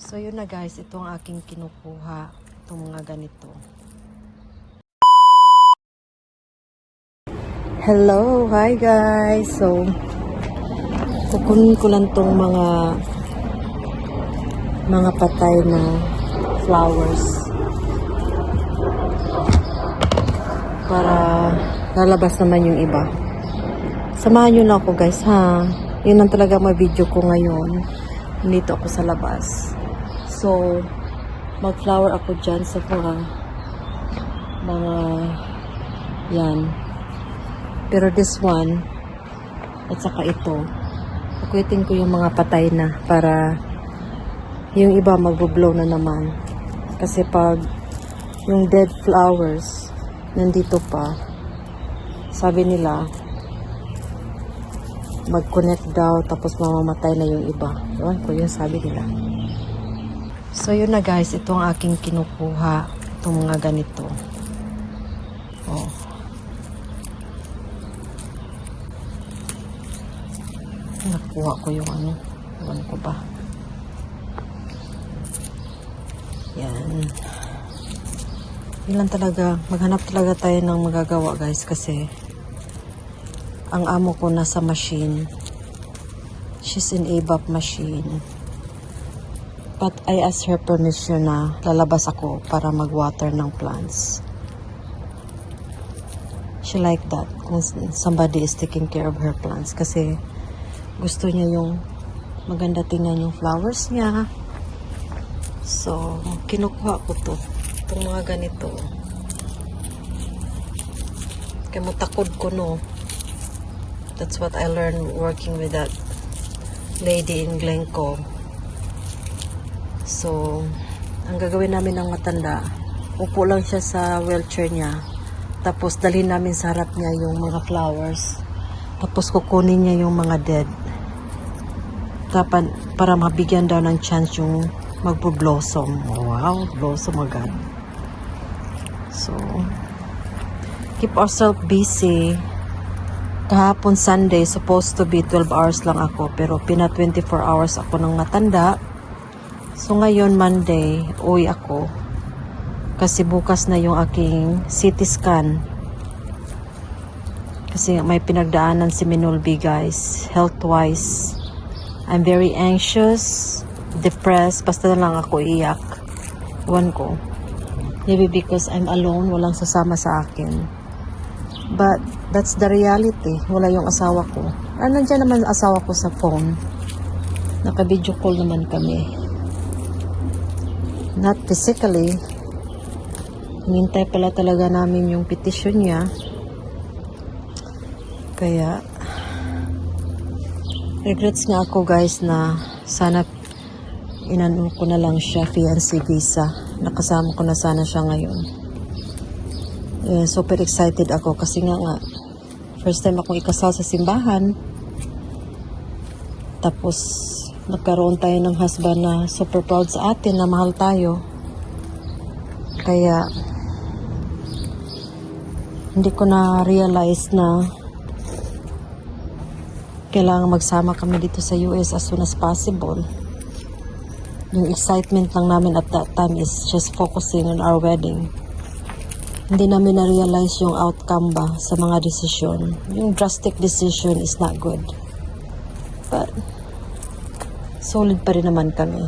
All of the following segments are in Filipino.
So yun na guys, ito ang aking kinukuha, itong mga ganito. Hello, hi guys. So kukunin ko lang tong mga patay na flowers para lalabas naman yung iba. Samahan nyo na ako guys ha. Yun ang talaga may video ko ngayon. Nandito ako sa labas. So, mag-flower ako dyan sa mga yan. Pero this one, at saka ito, kukuitin ko yung mga patay na para yung iba magbo-blow na naman. Kasi pag yung dead flowers nandito pa, sabi nila, mag-connect daw tapos mamamatay na yung iba. Ewan ko yung sabi nila. So yun na guys, ito ang aking kinukuha, itong mga ganito. Oh. Nakuha ko yung ano, ewan ko ba. Yan. Yun lang talaga, maghanap talaga tayo ng magagawa guys kasi ang amo ko nasa machine. She's in ABAP machine. But I asked her permission na lalabas ako para mag-water ng plants. She like that kung somebody is taking care of her plants kasi gusto niya yung maganda tingnan yung flowers niya. So, kinukuha ko to. Itong mga ganito. Kaya mutakod ko no. That's what I learned working with that lady in Glencoe. So, ang gagawin namin ng matanda, upo lang siya sa wheelchair niya. Tapos, dalhin namin sa harap niya yung mga flowers. Tapos, kukunin niya yung mga dead. Para mabigyan daw ng chance yung magpo-blossom. Wow, blossom agad. So, keep ourselves busy. Kahapon Sunday, supposed to be 12 hours lang ako. Pero pina 24 hours ako ng matanda. So ngayon Monday, uwi ako. Kasi bukas na yung aking CT scan. Kasi may pinagdaanan si Minulbi guys. Health-wise. I'm very anxious, depressed. Basta na lang ako iyak. Iwan ko. Maybe because I'm alone, walang sasama sa akin. But that's the reality. Wala yung asawa ko. Nandiyan naman asawa ko sa phone. Naka-video call naman kami. Not physically. Hintay pala talaga namin yung petition niya. Kaya regrets nga ako guys na sana inano ko na lang siya fiancé visa. Nakasama ko na sana siya ngayon. Super excited ako kasi nga first time akong ikasal sa simbahan. Tapos nagkaroon tayo ng husband na super proud sa atin na mahal tayo. Kaya hindi ko na realize na kailangan magsama kami dito sa US as soon as possible. Yung excitement lang namin at that time is just focusing on our wedding. Hindi namin na-realize yung outcome ba sa mga desisyon. Yung drastic decision is not good. But, solid pa rin naman kami.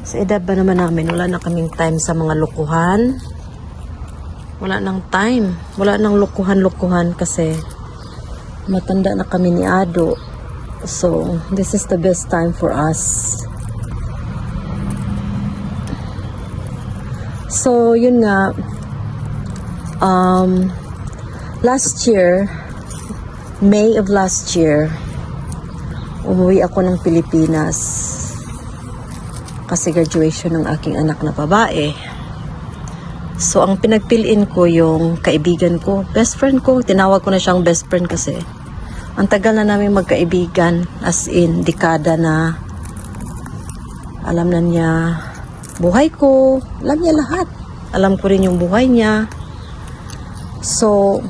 Sa edad ba naman namin, wala na kaming time sa mga lukuhan. Wala nang time. Wala nang lukuhan-lukuhan kasi matanda na kami ni Ado. So, this is the best time for us. So, yun nga, last year, May of last year, umuwi ako ng Pilipinas kasi graduation ng aking anak na babae. So, ang pinagpiliin ko yung kaibigan ko, best friend ko, tinawag ko na siyang best friend kasi ang tagal na namin magkaibigan, as in, dekada na. Alam na niya buhay ko, alam niya lahat. Alam ko rin yung buhay niya. So,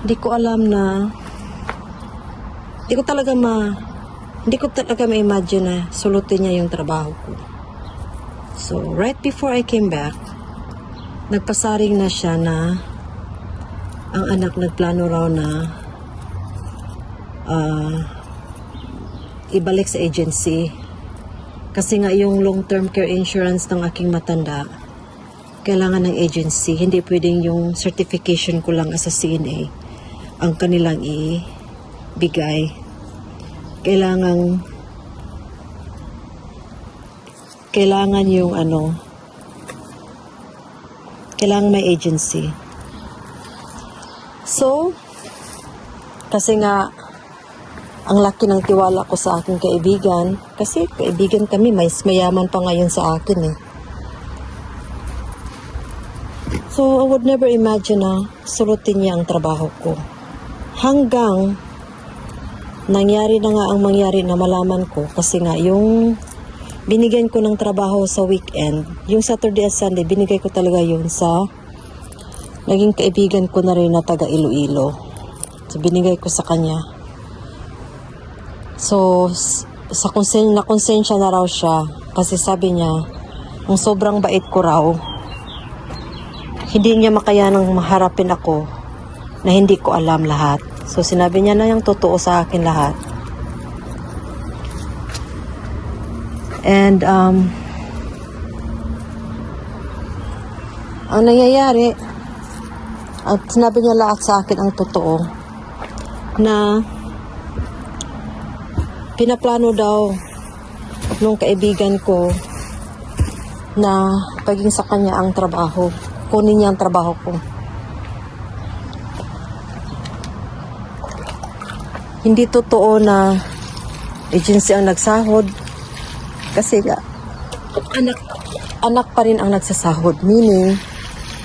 di ko alam na hindi ko talaga ma-imagine na sulutin niya yung trabaho ko. So, right before I came back, nagpasaring na siya na ang anak nagplano raw na ibalik sa agency. Kasi nga yung long-term care insurance ng aking matanda, kailangan ng agency. Hindi pwedeng yung certification ko lang as a CNA ang kanilang ibigay. Kailangan yung kailangan may agency. So, kasi nga ang laki ng tiwala ko sa aking kaibigan, kasi kaibigan kami, mayaman pa ngayon sa akin eh. So, I would never imagine na sulutin niya ang trabaho ko. Hanggang nangyari na nga ang mangyari na malaman ko, kasi nga yung binigyan ko ng trabaho sa weekend, yung Saturday at Sunday, binigay ko talaga yun sa naging kaibigan ko na rin na taga Iloilo. So, binigay ko sa kanya. So, nakonsensya na raw siya kasi sabi niya, kung sobrang bait ko raw, hindi niya makayanang maharapin ako na hindi ko alam lahat. So, sinabi niya na yung totoo sa akin lahat. And, ang nangyayari, at sinabi niya lahat sa akin ang totoo, na pinaplano daw nung kaibigan ko na paging sa kanya ang trabaho. Kunin niya ang trabaho ko. Hindi totoo na agency ang nagsahod. Kasi anak pa rin ang nagsasahod. Meaning,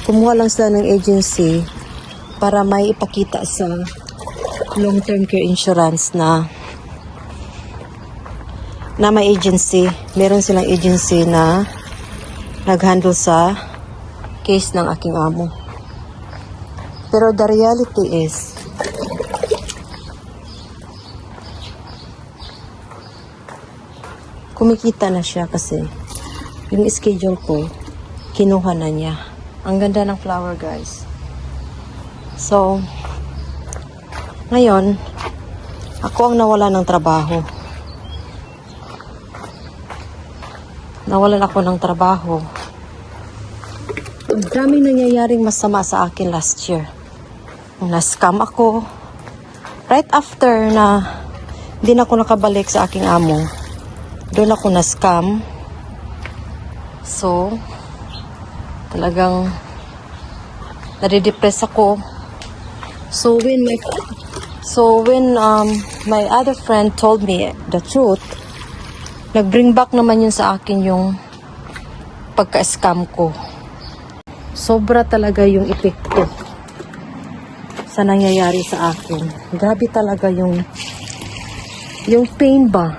kumuha lang sila ng agency para may ipakita sa long-term care insurance na may agency. Meron silang agency na nag-handle sa case ng aking amo. Pero the reality is, kumikita na siya kasi yung schedule ko, kinuha na niya. Ang ganda ng flower, guys. So, ngayon, ako ang nawala ng trabaho. Nawalan ako ng trabaho. Ang daming nangyayaring masama sa akin last year. Na-scam ako. Right after na hindi na ako nakabalik sa aking amo, doon ako na-scam. So, talagang nade-depress ako. So when my other friend told me the truth, nag-bring back naman yun sa akin yung pagka-scam ko. Sobra talaga yung epekto sa nangyayari sa akin. Grabe talaga yung pain ba.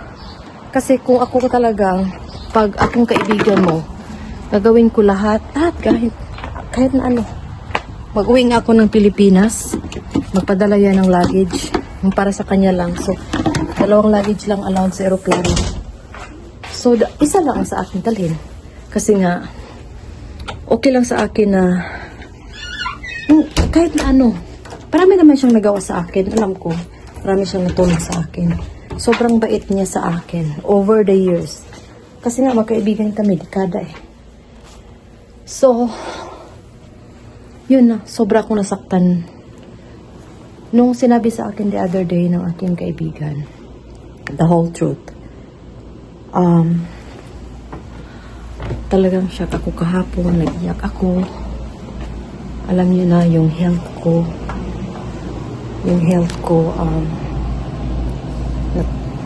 Kasi kung ako talagang, pag akong kaibigan mo, gagawin ko lahat kahit na ano. Mag-uwi nga ako ng Pilipinas, magpadala yan ng luggage, yung para sa kanya lang. So, 2 luggage lang allowed sa aeroplano. So, isa lang ang sa akin dalhin. Kasi nga, okay lang sa akin na kahit na ano, marami naman siyang nagawa sa akin. Alam ko, marami siyang natulong sa akin. Sobrang bait niya sa akin over the years. Kasi nga, magkaibigan kami, dekada eh. So, yun na, sobra akong nasaktan. Nung sinabi sa akin the other day ng aking kaibigan, the whole truth, talagang shock ako kahapon, nag-iyak ako. Alam niyo na yung health ko,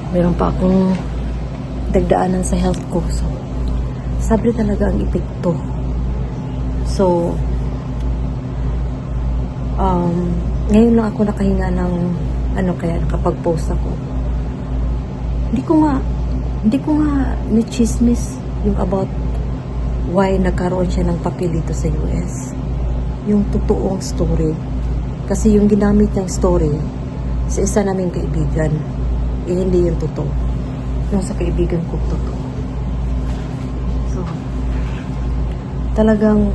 meron pa akong dagdaanan sa health ko. So, sabi talaga ang epekto. So, ngayon lang ako nakahinga ng kaya nakapag-post ako. Hindi ko nga ni-chismis yung about why nagkaroon siya ng papel dito sa US. Yung totoong story. Kasi yung ginamit niyang story sa isa naming kaibigan. hindi yun totoo. Yung sa kaibigan ko totoo. So, talagang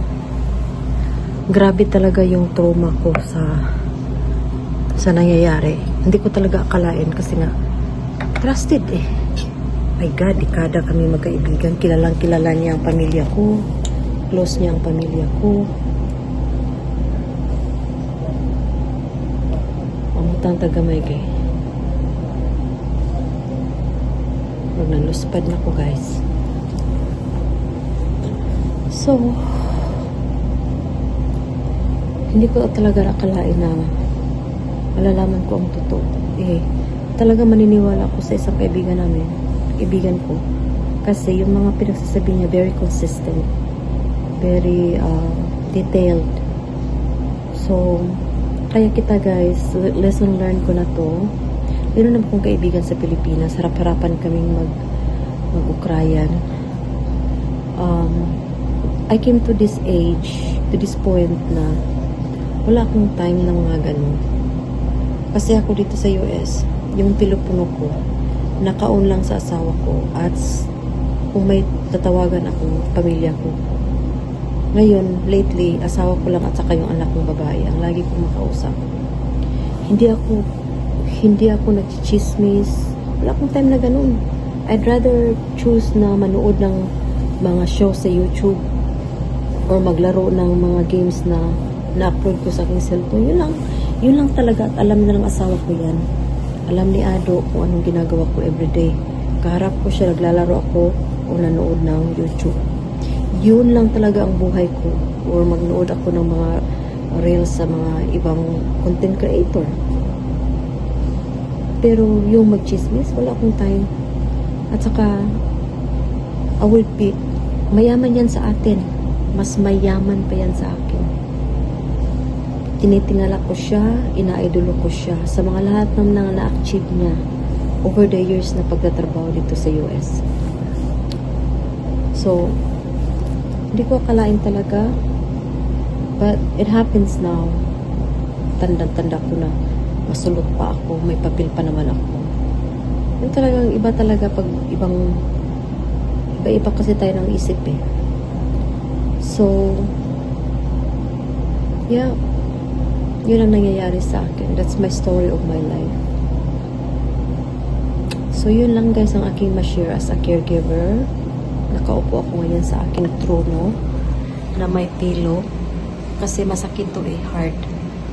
grabe talaga yung trauma ko sa nangyayari. Hindi ko talaga akalain kasi nga trusted eh. My God, dekada kami magkaibigan. Kilalang kilala niya ang pamilya ko. Close niya ang pamilya ko. Pamutang tagamay kay. Huwag naluspad na ko guys. So, hindi ko talaga nakalain na malalaman ko ang totoo. Talaga maniniwala ko sa isang kaibigan namin. Kaibigan ko. Kasi yung mga pinagsasabi niya very consistent. Very detailed. So, kaya kita guys, lesson learned ko na to. Meron naman kong kaibigan sa Pilipinas. Harap-harapan kaming mag-Ukrayan. I came to this age, to this point na wala akong time ng mga ganun. Kasi ako dito sa US, yung pilupuno ko, nakaon lang sa asawa ko at kung may tatawagan akong pamilya ko. Ngayon, lately, asawa ko lang at saka yung anak kong babae ang lagi kong makausap. Hindi ako nagchichismis. Wala akong time na ganun. I'd rather choose na manood ng mga show sa YouTube or maglaro ng mga games na na-upload ko sa aking cellphone. Yun lang talaga at alam na ng asawa ko yan. Alam ni Ado kung anong ginagawa ko everyday. Kaharap ko siya, naglalaro ako o nanood ng YouTube. Yun lang talaga ang buhay ko. Or magnood ako ng mga reels sa mga ibang content creator. Pero yung mag-chismis, wala akong time. At saka, I will be, mayaman yan sa atin. Mas mayaman pa yan sa akin. Tinitingala ko siya, ina-idolo ko siya sa mga lahat ng na-achieve niya over the years na pagtatrabaho dito sa US. So, hindi ko akalain talaga, but it happens now. Tanda-tanda ko na masulot pa ako, may papel pa naman ako. Yung talagang iba talaga pag iba kasi tayo ng isip eh. So, yeah, yun ang nangyayari sa akin. That's my story of my life. So, yun lang guys ang aking ma-share as a caregiver. Nakaupo ako ngayon sa aking trono na may pillow. Kasi masakit to eh, hard.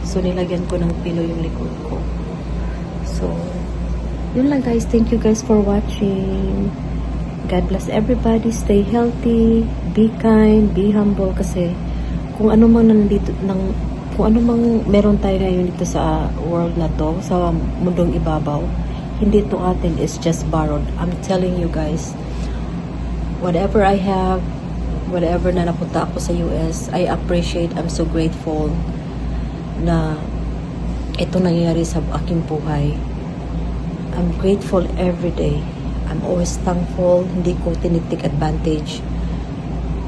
So, nilagyan ko ng pillow yung likod ko. So, yun lang guys. Thank you guys for watching. God bless everybody. Stay healthy. Be kind. Be humble. Kasi kung ano mang nandito, kung ano mang meron tayo ngayon dito sa world na to, sa mundong ibabaw, hindi to atin is just borrowed. I'm telling you guys, whatever I have, whatever na napunta ako sa US, I appreciate, I'm so grateful na ito nangyayari sa aking buhay. I'm grateful every day. I'm always thankful. Hindi ko tinitik advantage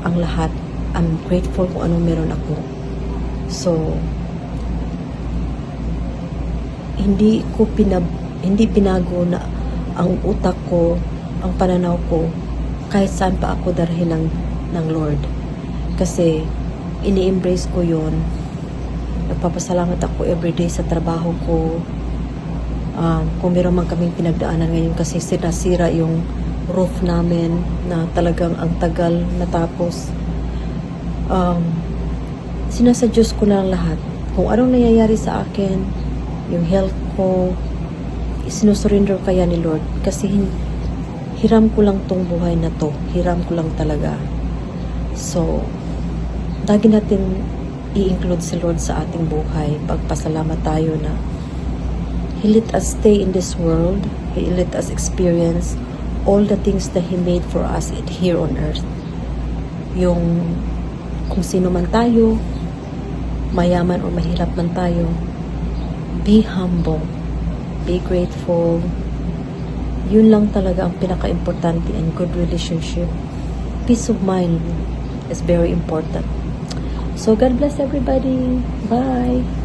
ang lahat. I'm grateful kung anong meron ako. So, hindi pinago na ang utak ko, ang pananaw ko, kahit saan pa ako darhin ng Lord. Kasi, ini-embrace ko yon. Nagpapasalamat ako everyday sa trabaho ko. Kung meron man kaming pinagdaanan ngayon kasi sinasira yung roof namin na talagang ang tagal natapos. Sinasadyos ko na lahat. Kung anong nangyayari sa akin, yung health ko, sinusurrender kaya ni Lord. Kasi hiram ko lang tong buhay na to. Hiram ko lang talaga. So, lagi natin i-include si Lord sa ating buhay. Pagpasalamat tayo na He let us stay in this world. He let us experience all the things that He made for us here on earth. Yung kung sino man tayo, mayaman o mahirap man tayo, be humble, be grateful. Yun lang talaga ang pinaka-importante and good relationship. Peace of mind is very important. So, God bless everybody. Bye!